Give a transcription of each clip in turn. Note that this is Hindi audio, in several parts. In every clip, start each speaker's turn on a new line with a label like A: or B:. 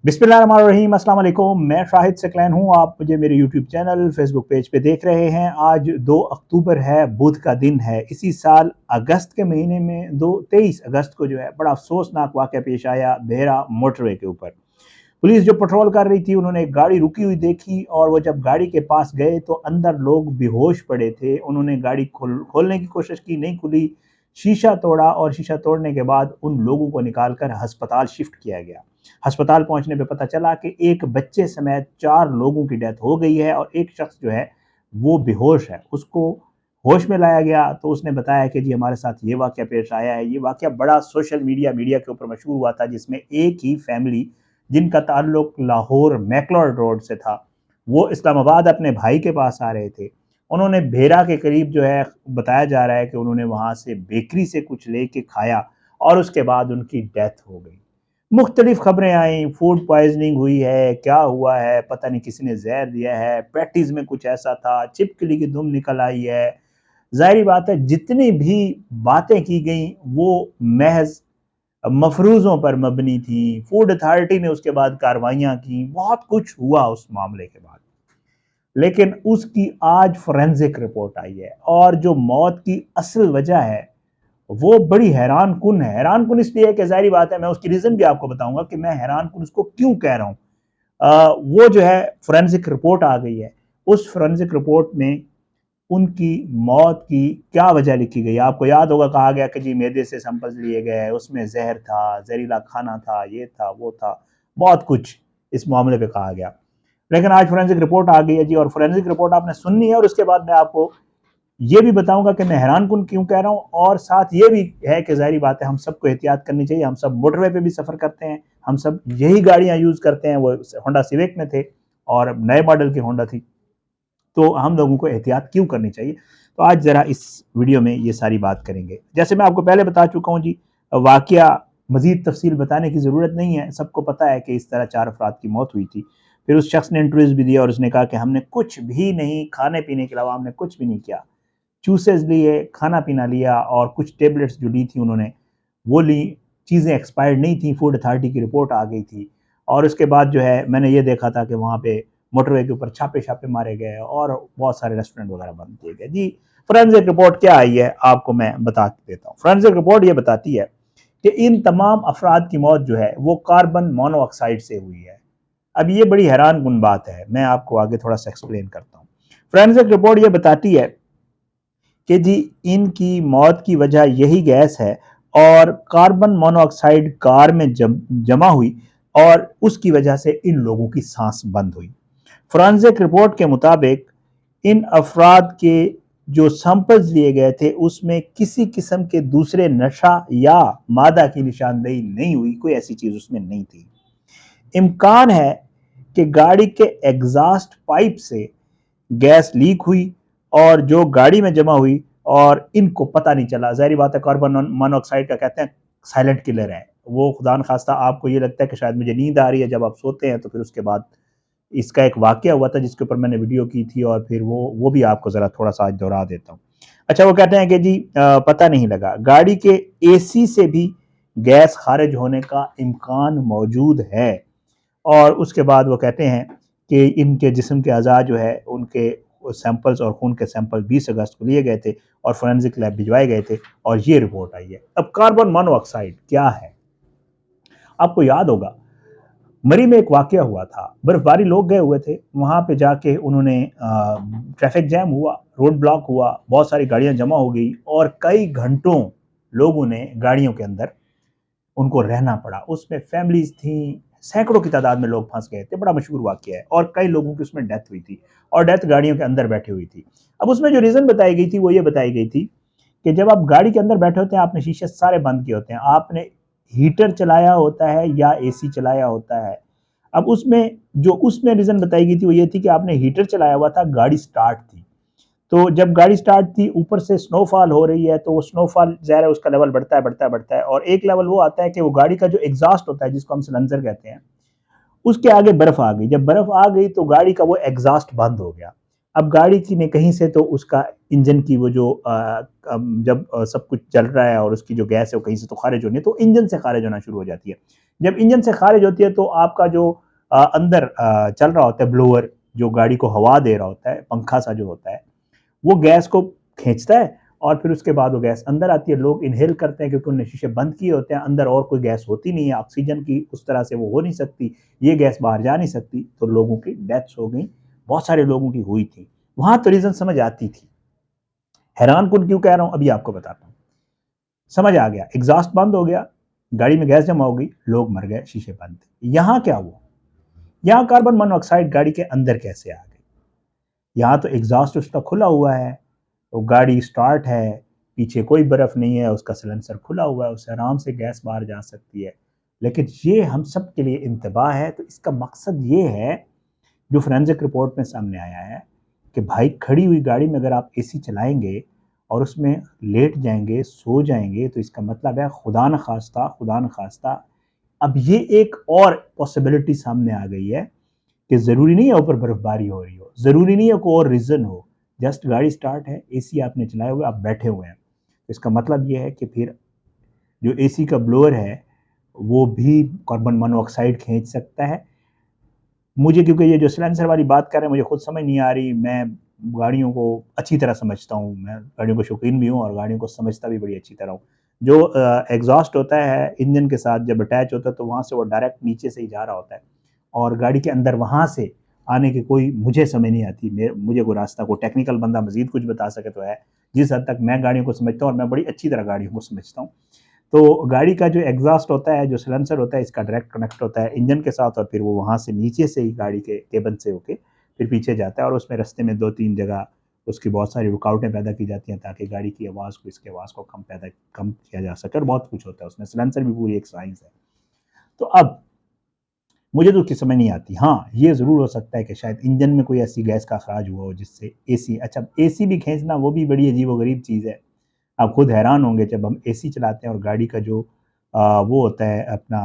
A: बिस्मिल्लाहिर्रहमानिर्रहीम, अस्सलाम वालेकुम। मैं शाहिद सकलैन हूँ। आप मुझे मेरे यूट्यूब चैनल, फेसबुक पेज पे देख रहे हैं। आज 2 अक्टूबर है, बुध का दिन है। इसी साल अगस्त के महीने में 23 अगस्त को जो है बड़ा अफसोसनाक वाक़या पेश आया बेहरा मोटरवे के ऊपर। पुलिस जो पेट्रोल कर रही थी, उन्होंने एक गाड़ी रुकी हुई देखी और वो जब गाड़ी के पास गए तो अंदर लोग बेहोश पड़े थे। उन्होंने गाड़ी खोलने की कोशिश की, नहीं खुली। शीशा तोड़ा और शीशा तोड़ने के बाद उन लोगों को निकाल कर अस्पताल शिफ्ट किया गया। अस्पताल पहुंचने पे पता चला कि एक बच्चे समेत 4 लोगों की डेथ हो गई है और एक शख्स जो है वो बेहोश है। उसको होश में लाया गया तो उसने बताया कि जी हमारे साथ ये वाक़या पेश आया है। ये वाक़या बड़ा सोशल मीडिया के ऊपर मशहूर हुआ था, जिसमें एक ही फैमिली जिनका ताल्लुक लाहौर मैकलॉड रोड से था, वो इस्लामाबाद अपने भाई के पास आ रहे थे। उन्होंने भेरा के करीब जो है बताया जा रहा है कि उन्होंने वहाँ से बेकरी से कुछ लेके खाया और उसके बाद उनकी डेथ हो गई। मुख्तलिफ खबरें आई, फूड पॉइजनिंग हुई है, क्या हुआ है पता नहीं, किसी ने जहर दिया है, पैटीज में कुछ ऐसा था, छिपकली की दुम निकल आई है। जाहिर बात है जितनी भी बातें की गई वो महज मफरूज़ों पर मबनी थी। फूड अथॉरिटी ने उसके बाद कार्रवाइयाँ की, बहुत कुछ हुआ उस मामले के बाद। लेकिन उसकी आज फोरेंसिक रिपोर्ट आई है और जो मौत की असल वजह है वो बड़ी हैरान कुन है। हैरान कुन इसलिए है कि ज़ाहिर बात है, मैं उसकी रीज़न भी आपको बताऊंगा कि मैं हैरान कुन उसको क्यों कह रहा हूँ। वो जो है फोरेंसिक रिपोर्ट आ गई है। उस फोरेंसिक रिपोर्ट में उनकी मौत की क्या वजह लिखी गई। आपको याद होगा कहा गया कि जी मैदे से सैंपल्स लिए गए, उसमें जहर था, जहरीला खाना था, ये था वो था, बहुत कुछ इस मामले पे कहा गया। लेकिन आज फोरेंसिक रिपोर्ट आ गई है जी, और फोरेंसिक रिपोर्ट आपने सुननी है और उसके बाद मैं आपको ये भी बताऊंगा कि मैं हैरान कुन क्यों कह रहा हूँ। और साथ ये भी है कि जाहिर बात है हम सबको एहतियात करनी चाहिए। हम सब मोटरवे पे भी सफ़र करते हैं, हम सब यही गाड़ियाँ यूज़ करते हैं। वो होंडा सिविक में थे और नए मॉडल की होंडा थी, तो हम लोगों को एहतियात क्यों करनी चाहिए। तो आज ज़रा इस वीडियो में ये सारी बात करेंगे। जैसे मैं आपको पहले बता चुका हूँ जी, वाक़या मज़ीद तफसील बताने की ज़रूरत नहीं है, सबको पता है कि इस तरह 4 अफराद की मौत हुई थी। फिर उस शख्स ने इंटरव्यूज़ भी दिया और उसने कहा कि हमने कुछ भी नहीं, खाने पीने के अलावा हमने कुछ भी नहीं किया। जूसेस लिए, खाना पीना लिया और कुछ टेबलेट्स जो ली थी उन्होंने वो ली। चीज़ें एक्सपायर्ड नहीं थी, फूड अथॉरिटी की रिपोर्ट आ गई थी। और उसके बाद जो है मैंने ये देखा था कि वहाँ पे मोटरवे के ऊपर छापे मारे गए और बहुत सारे रेस्टोरेंट वगैरह बंद किए गए जी। फोरेंसिक रिपोर्ट क्या आई है आपको मैं बता देता हूँ। फोरेंसिक रिपोर्ट ये बताती है कि इन तमाम अफराद की मौत जो है वो कार्बन मोनोऑक्साइड से हुई है। अब ये बड़ी हैरान कुन बात है, मैं आपको आगे थोड़ा सा एक्सप्लेन करता हूँ। फोरेंसिक रिपोर्ट ये बताती है कि जी इनकी मौत की वजह यही गैस है और कार्बन मोनोऑक्साइड कार में जमा हुई और उसकी वजह से इन लोगों की सांस बंद हुई। फोरेंसिक रिपोर्ट के मुताबिक इन अफराद के जो सैंपल्स लिए गए थे उसमें किसी किस्म के दूसरे नशा या मादा की निशानदेही नहीं हुई, कोई ऐसी चीज उसमें नहीं थी। इम्कान है कि गाड़ी के एग्जॉस्ट पाइप से गैस लीक हुई और जो गाड़ी में जमा हुई और इनको पता नहीं चला। ज़ाहिर बात है कार्बन मोनोऑक्साइड का कहते हैं साइलेंट किलर है वो। खुदा न खास्ता आपको ये लगता है कि शायद मुझे नींद आ रही है जब आप सोते हैं, तो फिर उसके बाद इसका एक वाक़या हुआ था जिसके ऊपर मैंने वीडियो की थी और फिर वो भी आपको ज़रा थोड़ा सा आज दोहरा देता हूँ। अच्छा, वो कहते हैं कि जी पता नहीं लगा, गाड़ी के एसी से भी गैस खारिज होने का इम्कान मौजूद है। और उसके बाद वो कहते हैं कि इनके जिस्म के अज़ा जो है उनके सैंपल्स और खून के सैंपल 20 अगस्त को लिए गए थे और फोरेंसिक लैब भिजवाए गए थे और ये रिपोर्ट आई है। अब कार्बन मोनोऑक्साइड क्या है, आपको याद होगा मरी में एक वाकया हुआ था। बर्फबारी, लोग गए हुए थे वहाँ पे, जाके उन्होंने ट्रैफिक जैम हुआ, रोड ब्लॉक हुआ, बहुत सारी गाड़ियाँ जमा हो गई और कई घंटों लोगों ने गाड़ियों के अंदर उनको रहना पड़ा। उसमें फैमिलीज थी, सैकड़ों की तादाद में लोग फंस गए थे। बड़ा मशहूर वाकया है और कई लोगों की उसमें डेथ हुई थी और डेथ गाड़ियों के अंदर बैठी हुई थी। अब उसमें जो रीज़न बताई गई थी वो ये बताई गई थी कि जब आप गाड़ी के अंदर बैठे होते हैं आपने शीशे सारे बंद किए होते हैं, आपने हीटर चलाया होता है या एसी चलाया होता है। अब उसमें रीज़न बताई गई थी वो ये थी कि आपने हीटर चलाया हुआ था, गाड़ी स्टार्ट थी। तो जब गाड़ी स्टार्ट थी, ऊपर से स्नोफॉल हो रही है, तो वो स्नोफॉल ज़ाहिर है उसका लेवल बढ़ता है और एक लेवल वो आता है कि वो गाड़ी का जो एग्जॉस्ट होता है जिसको हम सिलेंसर कहते हैं, उसके आगे बर्फ आ गई। जब बर्फ आ गई तो गाड़ी का वो एग्जॉस्ट बंद हो गया। अब गाड़ी की ने कहीं से तो उसका इंजन की वो जो जब सब कुछ चल रहा है और उसकी जो गैस है वो कहीं से तो खारिज होनी है, तो इंजन से खारिज होना शुरू हो जाती है। जब इंजन से खारिज होती है तो आपका जो अंदर चल रहा होता है ब्लोअर, जो गाड़ी को हवा दे रहा होता है, पंखा सा जो होता है, वो गैस को खींचता है और फिर उसके बाद वो गैस अंदर आती है। लोग इनहेल करते हैं क्योंकि उन्होंने शीशे बंद किए होते हैं, अंदर और कोई गैस होती नहीं है, ऑक्सीजन की उस तरह से वो हो नहीं सकती, ये गैस बाहर जा नहीं सकती, तो लोगों की डेथ्स हो गई, बहुत सारे लोगों की हुई थी। वहां तो रीजन समझ आती थी। हैरान कुन क्यों कह रहा हूं, अभी आपको बताता हूं। समझ आ गया, एग्जॉस्ट बंद हो गया, गाड़ी में गैस जमा हो गई, लोग मर गए, शीशे बंद थे। यहां क्या हुआ, यहां कार्बन मोनोऑक्साइड गाड़ी के अंदर कैसे आ गई? यहाँ तो एग्जॉस्ट उसका खुला हुआ है, तो गाड़ी स्टार्ट है, पीछे कोई बर्फ नहीं है, उसका सिलेंसर खुला हुआ है, उससे आराम से गैस बाहर जा सकती है। लेकिन ये हम सब के लिए इंतबाह है, तो इसका मकसद ये है, जो फोरेंसिक रिपोर्ट में सामने आया है, कि भाई खड़ी हुई गाड़ी में अगर आप एसी चलाएंगे और उसमें लेट जाएंगे, सो जाएंगे, तो इसका मतलब है खुदा न खास्ता अब ये एक और पॉसिबिलिटी सामने आ गई है कि ज़रूरी नहीं है ऊपर बर्फबारी हो रही हो, ज़रूरी नहीं है कोई और रीज़न हो, जस्ट गाड़ी स्टार्ट है, एसी आपने चलाए हुए, आप बैठे हुए हैं। इसका मतलब ये है कि फिर जो एसी का ब्लोअर है, वो भी कार्बन मोनोऑक्साइड खींच सकता है। मुझे क्योंकि ये जो सिलेंसर वाली बात कर रहे हैं, मुझे खुद समझ नहीं आ रही, मैं गाड़ियों को अच्छी तरह समझता हूँ, मैं गाड़ियों का शौकीन भी हूँ और गाड़ियों को समझता भी बड़ी अच्छी तरह हूँ। जो एग्जॉस्ट होता है इंजन के साथ जब अटैच होता है, तो वहाँ से वो डायरेक्ट नीचे से ही जा रहा होता है और गाड़ी के अंदर वहाँ से आने की कोई मुझे समझ नहीं आती। मुझे कोई रास्ता, कोई टेक्निकल बंदा मजीद कुछ बता सके तो है। जिस हद तक मैं गाड़ियों को समझता हूँ और मैं बड़ी अच्छी तरह गाड़ियों को समझता हूँ, तो गाड़ी का जो एग्जॉस्ट होता है, जो सिलेंसर होता है, इसका डायरेक्ट कनेक्ट होता है इंजन के साथ और फिर वो वहाँ से नीचे से ही गाड़ी के केबन से होके फिर पीछे जाता है और उसमें रास्ते में 2-3 जगह उसकी बहुत सारी रुकावटें पैदा की जाती हैं ताकि गाड़ी की आवाज़ को, इसकी आवाज़ को कम किया जा सके और बहुत कुछ होता है उसमें। सिलेंसर भी पूरी एक साइंस है। तो अब मुझे तो उसकी समझ नहीं आती। हाँ, ये ज़रूर हो सकता है कि शायद इंजन में कोई ऐसी गैस का अखराज हुआ हो जिससे एसी, अच्छा एसी भी खींचना वो भी बड़ी अजीब-ओ-गरीब चीज़ है। आप खुद हैरान होंगे जब हम एसी चलाते हैं और गाड़ी का जो वो होता है अपना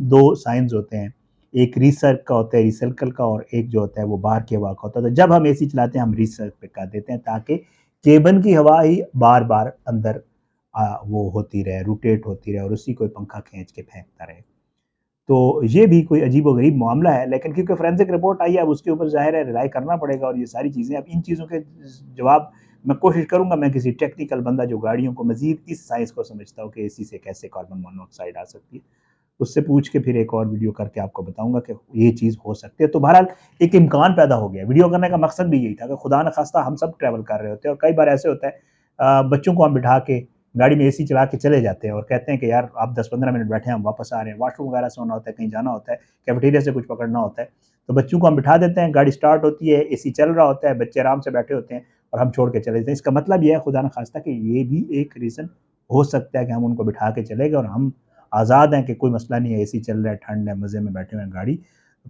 A: 2 साइंस होते हैं, एक रीसर्क का होता है, रिसर्कल का, और एक जो होता है वो बाहर की हवा का होता है। तो जब हम एसी चलाते हैं हम रिसर्क पे कर देते हैं ताकि केबिन की हवा ही बार-बार अंदर वो होती रहे, रोटेट होती रहे और उसी को पंखा खींच के फेंकता रहे। तो ये भी कोई अजीब-ओ-गरीब मामला है, लेकिन क्योंकि फोरेंसिक रिपोर्ट आई है, अब उसके ऊपर ज़ाहिर है रिलाई करना पड़ेगा और ये सारी चीज़ें, अब इन चीज़ों के जवाब मैं कोशिश करूँगा, मैं किसी टेक्निकल बंदा जो गाड़ियों को मज़ीद इस साइंस को समझता हो कि एसी से कैसे कार्बन मोनोऑक्साइड आ सकती है, उससे पूछ के फिर एक और वीडियो करके आपको बताऊँगा कि ये चीज़ हो सकती है। तो बहरहाल एक इम्कान पैदा हो गया। वीडियो करने का मकसद भी यही था कि खुदा न खास्ता हम सब ट्रैवल कर रहे होते हैं और कई बार ऐसे होता है बच्चों को हम बिठा के गाड़ी में एसी चला के चले जाते हैं और कहते हैं कि यार आप 10-15 मिनट बैठे हैं, हम वापस आ रहे हैं, वॉशरूम वगैरह से होना होता है, कहीं जाना होता है, कैफेटेरिया से कुछ पकड़ना होता है, तो बच्चों को हम बिठा देते हैं, गाड़ी स्टार्ट होती है, एसी चल रहा होता है, बच्चे आराम से बैठे होते हैं और हम छोड़ के चले जाते हैं। इसका मतलब ये है खुदा न खास्ता कि ये भी एक रीज़न हो सकता है कि हम उनको बिठा के चले गए और हम आज़ाद हैं कि कोई मसला नहीं है, एसी चल रहा है, ठंड है, मज़े में बैठे हुए हैं, गाड़ी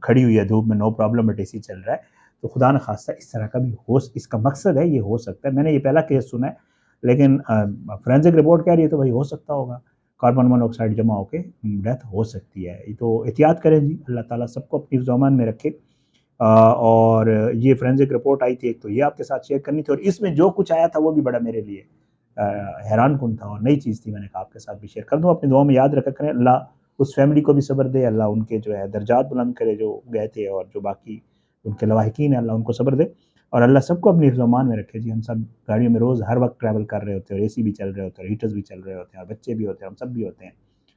A: खड़ी हुई है धूप में, नो प्रॉब्लम, बट एसी चल रहा है। तो खुदा न खास्ता इस तरह का भी हो, इसका मकसद है ये हो सकता है। मैंने ये पहला केस सुना है, लेकिन फोरेंसिक रिपोर्ट कह रही है तो भाई हो सकता होगा, कार्बन मोनोऑक्साइड जमा होके डेथ हो सकती है। तो एहतियात करें जी, अल्लाह ताला सबको अपनी ज़मान में रखे। और ये फोरेंसिक रिपोर्ट आई थी एक, तो ये आपके साथ शेयर करनी थी और इसमें जो कुछ आया था वो भी बड़ा मेरे लिए अ, हैरान कुन था और नई चीज़ थी, मैंने कहा आपके साथ भी शेयर कर दूँ। अपनी दुआ में याद रखा करें, अल्लाह उस फैमिली को भी सब्र दे, अल्लाह उनके जो है दर्जात बुलंद करे जो गए थे और जो बाकी उनके लवाहिकीन हैं, अल्लाह उनको सब्र दे और अल्लाह सबको अपनी हिफ्ज़-ओ-अमान में रखे जी। हम सब गाड़ियों में रोज़ हर वक़्त ट्रैवल कर रहे होते हैं और एसी भी चल रहे होते हैं, हीटर्स भी चल रहे होते हैं और बच्चे भी होते हैं, हम सब भी होते हैं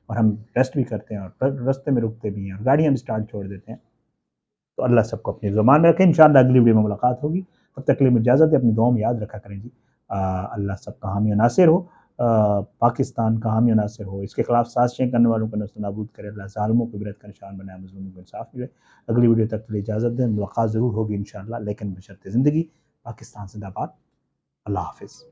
A: और हम रेस्ट भी करते हैं और रास्ते में रुकते भी हैं और गाड़ी हम स्टार्ट छोड़ देते हैं। तो अल्लाह सबको अपनी ज़ुबान में रखे। इंशाअल्लाह अगली वीडियो में मुलाकात होगी। तब तक के लिए मुझे इजाज़त है, अपनी दुआओं में याद रखा करें जी। अल्लाह सबका हामी और नासिर हो। पाकिस्तान का हामी और नासिर हो। इसके खिलाफ साज़िशें करने वालों को नस्तानाबूद करे। अल्लाह ज़ालिमों को इबरत का निशान बनाए, मज़लूमों को इंसाफ़ मिले। अगली वीडियो तक के लिए इजाज़त दें। मुलाकात ज़रूर होगी इंशाअल्लाह, लेकिन बशर्ते ज़िंदगी। पाकिस्तान ज़िंदाबाद। अल्लाह हाफ़िज़।